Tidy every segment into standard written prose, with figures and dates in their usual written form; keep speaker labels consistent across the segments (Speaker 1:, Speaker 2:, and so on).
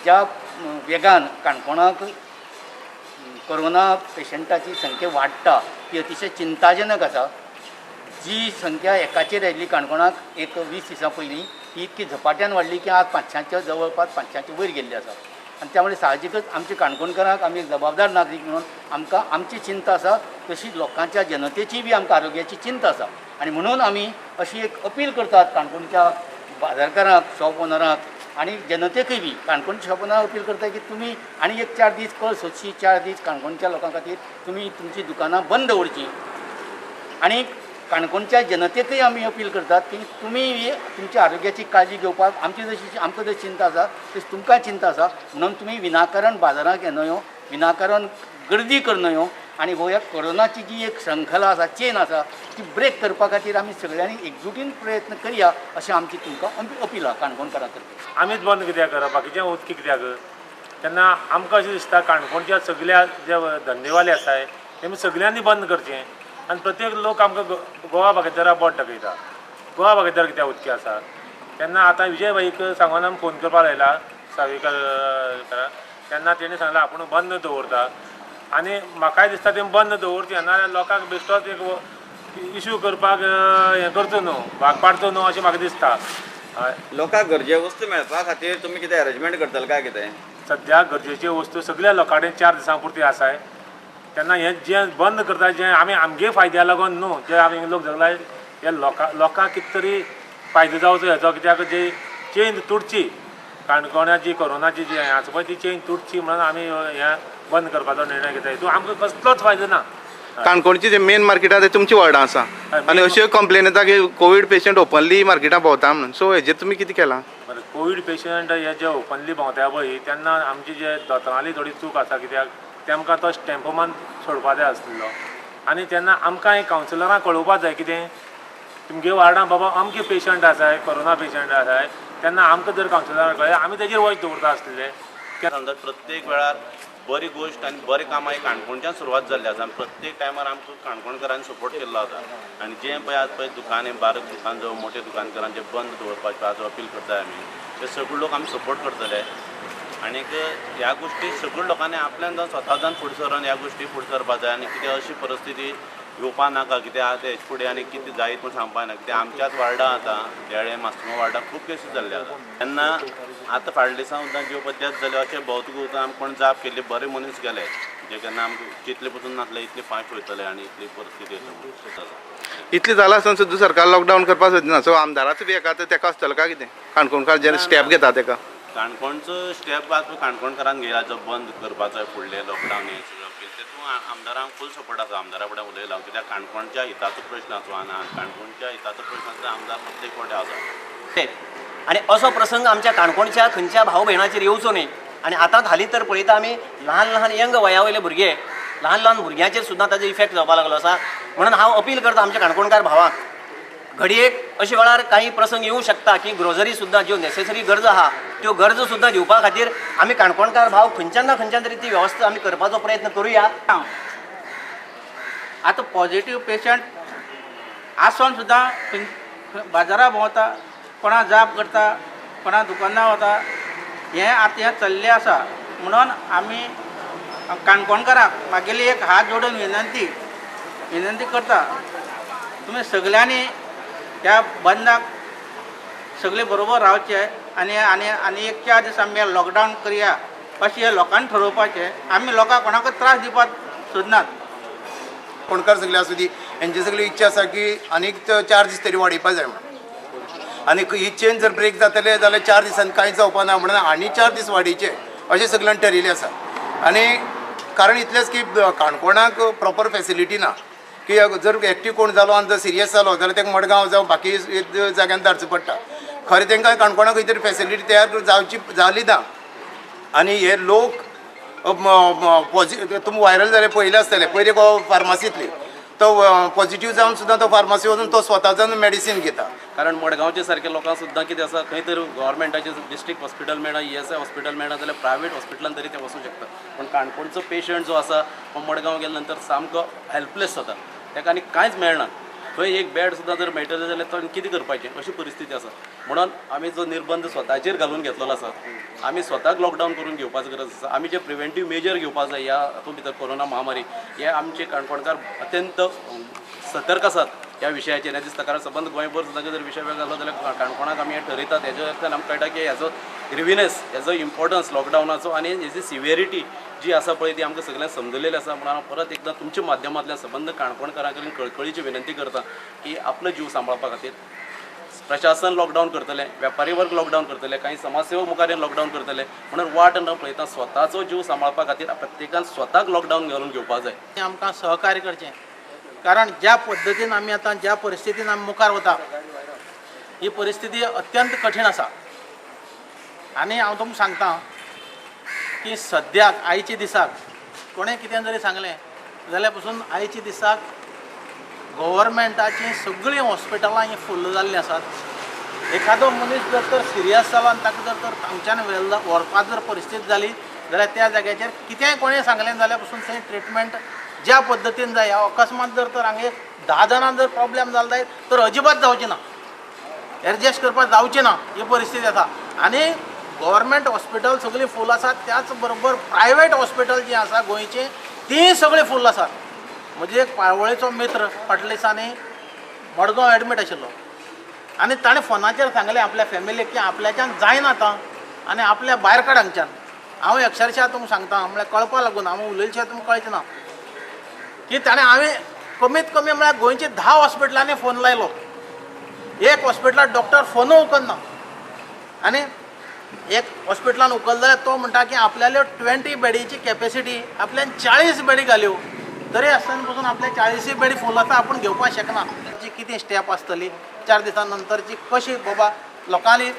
Speaker 1: ज्या वेगान काणकोणाक कोरोना पेशंटाची संख्या वाडटा ती अतिशय चिंताजनक आसा। जी संख्या एकाचेर आयिल्ली काणकोणाक एक 20 दिसां पयलीं ती इतकी झपाट्यान वाडली की आज 500च्या जवळपास 500च्या वयर गेल्ली आसा। आनी त्यामुळे साहजिकच आमच्या काणकोणकारांक आमी एक जबाबदार नागरीक म्हणून आमकां आमची चिंता आसा, तशी लोकांच्या जनतेची बी आमकां आरोग्याची चिंता आसा। आनी म्हणून आमी अशी एक अपील करतात काणकोणच्या बाजारकारांक, शॉप ओनरांक आनी जनतेकय बी काणकोणच्या शॉप ओनरांक अपील करता की तुमी आनी एक 4 दीस कळ सोदची, 4 दीस काणकोणच्या लोकां खातीर तुमी तुमची दुकानां बंद दवरची। आनी काणकोणच्या जनतेकय आमी अपील करतात की तुमी तुमच्या आरोग्याची काळजी घेवपाक आमची जशी आमकां जशी चिंता आसा तशी तुमकां चिंता आसा, म्हणून तुमी विनाकारण बाजारांत येनयो, विनाकारण गर्दी करनयो आनी हो एक कोरोनाची जी एक श्रंखला आसा, चेन आसा ती ब्रेक करपा खातीर आमी सगळ्यांनी एकजुटीन प्रयत्न करया अशें आमची तुमकां अपील आहा काणकोणकारां करता।
Speaker 2: आमीच बंद कित्याक करप, बाकीचें उदकी कित्याक? तेन्ना आमकां अशें दिसता काणकोणच्या सगळ्या जे धंदेवाले आसाय तेमी सगळ्यांनी बंद करचें आनी प्रत्येक लोक आमकां गोवा बागायतदारा बोट दाखयता। गोवा बागायतदार कित्याक उदकी आसा? तेन्ना आतां विजय भाईक सांगून आमी फोन करपाक लायला सावयकार, तेन्ना तेणी सांगलां आपूण बंद दवरता आनी म्हाकाय दिसता तें बंद दवरचें ना जाल्यार लोकांक बेश्टोच एक इश्यू करपाक हें करचो न्हू, भाग पाडचो न्हू अशें म्हाका दिसता।
Speaker 3: लोकांक गरजे वस्तू मेळपा खातीर तुमी कितें अरेंजमेंट करतले काय कितें?
Speaker 2: सद्या गरजेच्यो वस्तू सगळ्या लोकां कडेन 4 दिसां पुरती आसाय। तेन्ना हें जें बंद करता जें आमी आमगे फायद्या लागून न्हू, जे आमी लोक जगलाय हे लोकांक कितें तरी फायदो जावचो हेचो, कित्याक जी चेन तुटची काणकोणाची कोरोनाची जी आसा पळय ती चेन तुटची म्हणून आमी हें बंद करपाचो निर्णय घेता। हितून आमकां कसलोच फायदो ना।
Speaker 4: काणकोणची जे मेन मार्केटां ते तुमची वार्डां आसा आनी अश्यो कंप्लेन येता की कोवीड पेशंट ओपनली मार्केटां भोंवता म्हणून, सो हेजेर तुमी कितें केलां?
Speaker 2: कोवीड पेशंट हे जे ओपनली भोंवता पळय तेन्ना आमची जे दोतोरांली थोडी चूक आसा, कित्याक तेमकां तो स्टॅम्प मान सोडपा जाय आसलो आनी तेन्ना आमकां एक कावन्सिलरांक कळोवपाक जाय कितें तुमगे वार्डां बाबा अमके पेशंट आसाय, कोरोना पेशंट आसाय, तेन्ना आमकां जर कावन्सिलराक कळ्ळें आमी तेजेर वच दवरता आसलेले।
Speaker 3: समजा प्रत्येक वेळार बरी गोश्ट आनी बरें कामां ही काणकोणच्यान सुरवात जाल्ली आसा आनी प्रत्येक टायमार आमकां काणकोणकारांनी सपोर्ट केल्लो आसा आनी जें पळय आतां पळय दुकान हें बारीक दुकान जो मोठे दुकानकारांचे बंद दवरपाचें आज अपील करताय आमी, ते सगळे लोक आमी सपोर्ट करतले। आनीक ह्या गोश्टी सगळ्या लोकांनी आपल्यान जावन स्वता जावन फुडें सरून ह्या गोश्टी फुडें सरपा जाय आनी कितें अशी परिस्थिती येवपा नाका, कित्याक आतां हेचे फुडें आनी कितें जायत म्हूण सांगपा ना, कित्याक आमच्याच वार्डां आतां देळे मास्कोवा वार्डां खूब केसीस जाल्ले आसा। तेन्ना आतां फाटल्या दिसा सुद्दां ज्यो पद्दत जाल्यो अशें भोंवतूक वचून आमी कोण जाप केल्ली बरे मनीस गेले जे केन्ना आमकां जितले पसून नासले इतले फास्ट वयतले आनी इतली परिस्थिती
Speaker 4: इतलें जालां आसतना सुद्दां सरकार लॉकडावन करपाक सोदिना, सो आमदाराचो बी एका तेका आसतलो काय कितें? काणकोणकार जेन्ना स्टेप घेता तेका
Speaker 3: काणकोणचो स्टेप आतां काणकोणकारान घेयला जो बंद करपाचो फुडले लॉकडावन हें सगळें अपील तेतून आमदारांक फूल सपोर्ट आसा। आमदारा कडेन उलयला कित्याक काणकोणच्या हिताचो प्रश्न आसो आनी काणकोणच्या हिताचो प्रश्न आसता आमदार प्रत्येक फावटी आसा।
Speaker 5: आणि असो प्रसंग आमच्या काणकोणच्या खंयच्या भाव भयणाचेर येवचो न्ही। आणि आतां हालीं तर पळयता आमी ल्हान ल्हान यंग वया वयले भुरगे, ल्हान ल्हान भुरग्यांचेर सुद्दां ताजो इफेक्ट जावपाक लागलो आसा। म्हणून हांव अपील करता आमच्या काणकोणकार भावांक, घडयेक अशा वेळार काही प्रसंग येवं शकता की ग्रोसरी सुद्दां ज्यो नेसेसरी गरज आहा त्यो गरज सुद्दां दिवपा खातीर आमी काणकोणकार भाव खंयच्यान ना खंयच्यान तरी ती वेवस्था आमी करपाचो प्रयत्न करुया।
Speaker 6: आतां पॉझिटिव्ह पेशंट आसून सुद्दां बाजारात भोंवता, कोणा जाप करता, कोणा दुकानां वता, हें चल्लें आसा। म्हणून आमी काणकोणकारांक म्हागेली एक हात जोडून विनंती करता, तुमी सगळ्यांनी ह्या बंदाक सगळे बरोबर रावचे आनी आनी आनी एक 4 दीस आमी लॉकडावन करया अशें हे लोकांनी ठरोवपाचें। आमी लोकांक कोणाकूच त्रास दिवपाक सोदनात।
Speaker 7: कोणकार सगळे आसूं दी हेंची सगळी इच्छा आसा की आनीक 4 दीस तरी वाडयपा जाय म्हणून, आनी ही चेन जर ब्रेक जातले जाल्यार 4 दिसांनी कांयच जावपा ना म्हणून आनी 4 दीस वाडयचे अशें सगळ्यांनी ठरयिल्लें आसा। आनी कारण इतलेंच की काणकोणाक प्रॉपर फेसिलिटी ना की जर एक्टीव कोण जालो आनी जर सिरियस जालो जाल्यार ताका मडगांव जावं बाकी जाग्यान धाडचो पडटा। खरें तांकां काणकोणाक खंय तरी फेसिलिटी तयार जावची ना। आनी हे लोक तुमी व्हायरल जाले पयले आसतले, पयलीं फार्मासींतली तो पॉझिटिव्ह जावन सुद्दां तो फार्मासी वचून तो स्वता जावन मेडिसीन घेता।
Speaker 5: कारण मडगांवचे सारके लोकांक सुद्दां कितें आसा, खंय तरी गव्हर्मेंटाचें डिस्ट्रिक्ट हॉस्पिटल मेळना, ESI हॉस्पिटल मेळना जाल्यार प्रायवेट हॉस्पिटलान तरी ते वचूंक शकता। पण काणकोणचो पेशंट जो आसा तो मडगांव गेले नंतर सामको हेल्पलेस जाता, ताका आनी कांयच मेळना।
Speaker 3: खंय एक बॅड सुद्दां जर मेळटलें जाल्यार तो कितें करपाचें अशी परिस्थिती आसा. म्हणून आमी जो निर्बंध स्वताचेर घालून घेतलेलो आसा, आमी स्वताक लॉकडावन करून घेवपाची गरज आसा. आमी जे प्रिव्हेंटीव मेजर घेवपाक जाय ह्या हातूंत भितर कोरोना महामारी, हे आमचे काणकोणकार अत्यंत सतर्क आसात ह्या विशयाचेर. हें दिसता कारण सबंद गोंयभर सुद्दां जर विशय वेगळो जालो जाल्यार काणकोणाक आमी हें ठरयतात. हेज्या अर्थान आमकां कळटा की हेजो रिविनेस, हेजो इम्पॉर्टन्स लॉकडावनाचो आनी हेजी सिवियरिटी जी आसा पळय ती आमकां सगळ्यांक समजलेली आसा. म्हणून हांव परत एकदां तुमच्या माध्यमांतल्यान सबंद काणकोणकारां कडेन कळकळीची विनंती करता की आपलो जीव सांबाळपा खातीर प्रशासन लॉकडावन करतले, वेपारी वर्ग लॉकडावन करतले, काही समाजसेवक मुखार लॉकडावन करतले. म्हणून वाट न पळयता स्वताचो जीव सांबाळपा खातीर प्रत्येकान स्वताक लॉकडावन घालून घेवपाक जाय.
Speaker 6: आमकां सहकार्य करचें, कारण ज्या पद्दतीन आमी आतां ज्या परिस्थितीन आमी मुखार वता ही परिस्थिती अत्यंत कठीण आसा. आनी हांव तुमकां सांगता की सद्याक आयच्या दिसाक कोणें कितें जरी सांगलें जाल्यार पासून आयच्या दिसाक गव्हर्मेंटाची सगळीं हॉस्पिटलां ही फुल्ल जाल्लीं आसात. एखादो मनीस जर तर सिरियस जालो आनी ताका जर तर हांगच्यान व्हरपाक जर परिस्थिती जाली जाल्यार त्या जाग्याचेर कितेंय कोणें सांगलें जाल्यार पासून थंय ट्रिटमेंट ज्या पद्दतीन जाय, अकस्मात जर तर हांगे 10 जाणांक जर प्रॉब्लेम जालो जायत तर अजिबात जावचें ना, एडजस्ट करपाक जावचें ना ही परिस्थिती आसा. आनी गव्हर्मेंट हॉस्पिटल सगळीं फूल आसात, त्याच बरोबर प्रायवेट हॉस्पिटल जीं आसा गोंयचीं तीं सगळीं फूल आसात. म्हजे एक पाळवळेचो मित्र फाटल्या दिसांनी मडगांव एडमीट आशिल्लो आनी ताणें फोनाचेर सांगलें आपल्या फॅमिलीक की आपल्याच्यान जायना आतां आनी आपल्या भायर काड हांगच्यान. हांव अक्षरशा तुमकां सांगता, म्हळ्यार कळपा लागून हांव उलयलेशें तुमकां कळचें ना की ताणें हांवें कमीत कमी म्हळ्यार गोंयच्या 10 हॉस्पिटलांनी फोन लायलो, एक हॉस्पिटलांत डॉक्टर फोनूय उखलना. आनी एक हॉस्पिटलान उखल जाल्यार तो म्हणटा की आपल्याल्यो 20 बेडीची कॅपेसिटी आपल्यान 40 बेडी घाल्यो, तरी आसतना पासून आपल्या 40 बेडी फूल आसा आपूण घेवपाक शकना. जी कितें स्टेप आसतली 4 दिसां नंतरची, कशी बाबा लोकांनी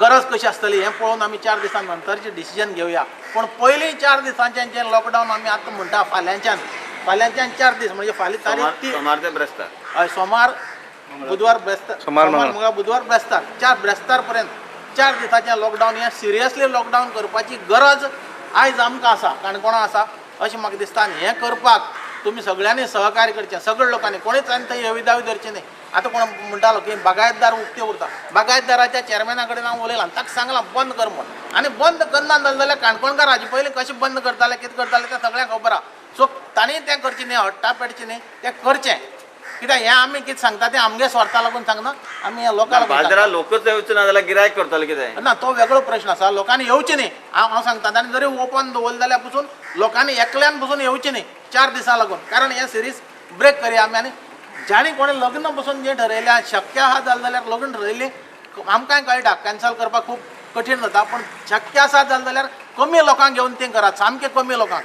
Speaker 6: गरज कशी आसतली हें पळोवन आमी 4 दिसां नंतरची डिसिजन घेवया. पूण पयलीं 4 दिसांचें जें लॉकडावन आमी आतां म्हणटा फाल्यांच्यान 4 दीस म्हणजे फाल्यां तारीख
Speaker 5: सोमार ते ब्रेस्तार,
Speaker 6: हय सोमार बुधवार ब्रेस्तार, सोमार मंगळार बुधवार ब्रेस्तार, 4 ब्रेस्तार पर्यंत 4 दिसांचें लॉकडावन. हें सिरियसली लॉकडावन करपाची गरज आयज आमकां आसा, काणकोणा आसा अशें म्हाका दिसता. आनी हें करपाक तुमी सगळ्यांनी सहकार्य करचें, सगळ्या लोकांनी. कोणीच आनी थंय हेविदावी धरचें न्ही. आतां कोण म्हणटालो की बागायतदार उक्ते उरता, बागायतदाराच्या चॅरमॅना कडेन हांव उलयलां, ताका सांगलां बंद कर म्हूण. आनी बंद करना जाल्यार काणकोणकार हाजे पयलीं कशें बंद करताले कितें करताले तें सगळ्यांक खबर आहा. सो तांणी तें करचें न्ही, हट्टा पेटचें न्ही, तें करचें. कित्याक हें आमी कितें सांगता तें आमगे स्वार्था लागून सांगना, आमी ह्या लोकांक
Speaker 5: बाजारात लोकच येवचे ना जाल्यार गिरायक करतले कितें
Speaker 6: ना, तो वेगळो प्रश्न आसा. लोकांनी येवचें न्ही, हांव सांगता. आनी जरी ओपन दवरलें जाल्यार पसून लोकांनी एकल्यान पसून येवचें न्ही 4 दिसां लागून, कारण हें सिरीज ब्रेक करया आमी. आनी ज्यांनी कोणें लग्न पसून जें ठरयलें शक्य आहा जाल्यार लग्न ठरयलें आमकांय कळटा कॅन्सल करपाक खूब कठीण जाता, पूण शक्य आसा जाल्यार कमी लोकांक घेवन तें करात, सामकें कमी लोकांक.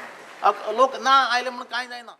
Speaker 6: लोक ना आयले म्हणून कांय जायना.